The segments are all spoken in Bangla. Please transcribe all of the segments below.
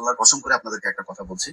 আল্লাহর কসম করে আপনাদেরকে একটা কথা বলছি,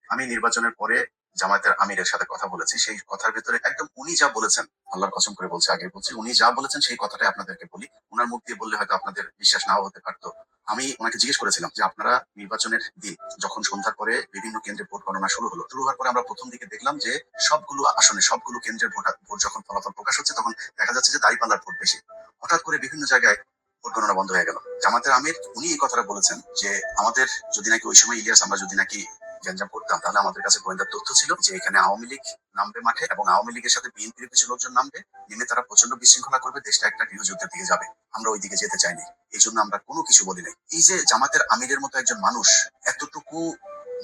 আমি নির্বাচনের পরে জামায়াতের আমিরের সাথে কথা বলেছি। সেই কথার ভেতরে একদম উনি যা বলেছেন, আল্লাহর কসম করে বলছি, আগে বলছি, উনি যা বলেছেন সেই কথাটাই আপনাদেরকে বলি। উনার মুখ দিয়ে বললে হয়তো আপনাদের বিশ্বাস নাও হতে পারতো। আমি ওনাকে জিজ্ঞেস করেছিলাম যে আপনারা নির্বাচনের দিন যখন সন্ধ্যার পরে বিভিন্ন কেন্দ্রে ভোট গণনা শুরু হলো, শুরু হওয়ার পরে আমরা প্রথম দিকে দেখলাম যে সবগুলো আসনে সবগুলো কেন্দ্রের ভোট যখন ফলাফল প্রকাশ হচ্ছে তখন দেখা যাচ্ছে যে দাঁড়িপাল্লার ভোট বেশি। হঠাৎ করে বিভিন্ন জায়গায় ভোট গণনা বন্ধ হয়ে গেল। জামাতের আমির উনি এই কথাটা বলেছেন যে আমাদের যদি নাকি ওই সময় ইলিয়াস আমরা যদি নাকি গ্যাঞ্জাম করতাম তাহলে আমাদের কাছে গোয়েন্দার তথ্য ছিল যে এখানে আওয়ামী লীগ নামবে মাঠে এবং আওয়ামী লীগের সাথে বিএনপির কিছু লোকজন নামবে, নেমে তারা প্রচন্ড বিশৃঙ্খলা করবে, দেশটা একটা গৃহযুদ্ধের দিকে যাবে। আমরা ওই দিকে যেতে চাইনি, এই জন্য আমরা কোনো কিছু বলি নাই। এই যে জামাতের আমিরের মতো একজন মানুষ এতটুকু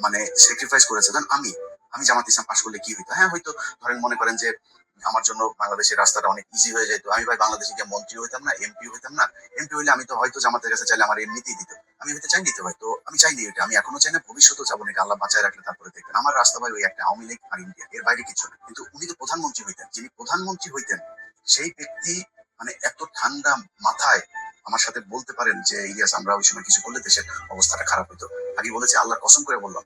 মানে স্যাক্রিফাইস করেছে, দেন আমি আমি জামাত ইসলাম পাশ করলে কি হইতো? হ্যাঁ হয়তো ধরেন মনে করেন যে আমার জন্য বাংলাদেশের রাস্তাটা অনেক ইজি হয়ে যেত, আমি ভাই বাংলাদেশে গিয়ে মন্ত্রী হইতাম না, এমপি হইতাম না। এমপি হইলে আমি তো হয়তো জামাতের কাছে চাইলে আমার এমনিতেই দিত, আমি হয়তো চাই নিতে, হয়তো আমি চাইনি এটা, আমি এখনো চাই না, ভবিষ্যতেও যাবো নাকি, আল্লাহ বাঁচায় রাখলে তারপরে দেখবেন। আমার রাস্তা ভাই ওই একটা আওয়ামী লীগ আর ইন্ডিয়া, এর বাইরে কিছু না। কিন্তু উনি তো প্রধানমন্ত্রী হইতেন, যিনি প্রধানমন্ত্রী হইতেন সেই ব্যক্তি মানে এত ঠান্ডা মাথায় আমার সাথে বলতে পারেন যে ইলিয়াস আমরা ওই সময় কিছু করলে দেশের অবস্থাটা খারাপ হইতো। আমি বলেছি, আল্লাহর কসম করে বললাম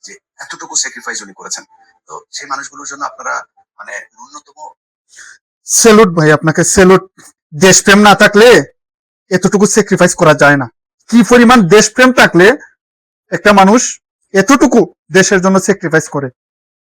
যে এতটুকু স্যাক্রিফাইস উনি করেছেন। তো সেই মানুষগুলোর জন্য আপনারা মানে ন্যূনতম সেলুট ভাই, আপনাকে সেলুট। দেশপ্রেম না থাকলে এতটুকু স্যাক্রিফাইস করা যায় না। কি পরিমাণ দেশপ্রেম থাকলে একটা মানুষ এতটুকু দেশের জন্য স্যাক্রিফাইস করে।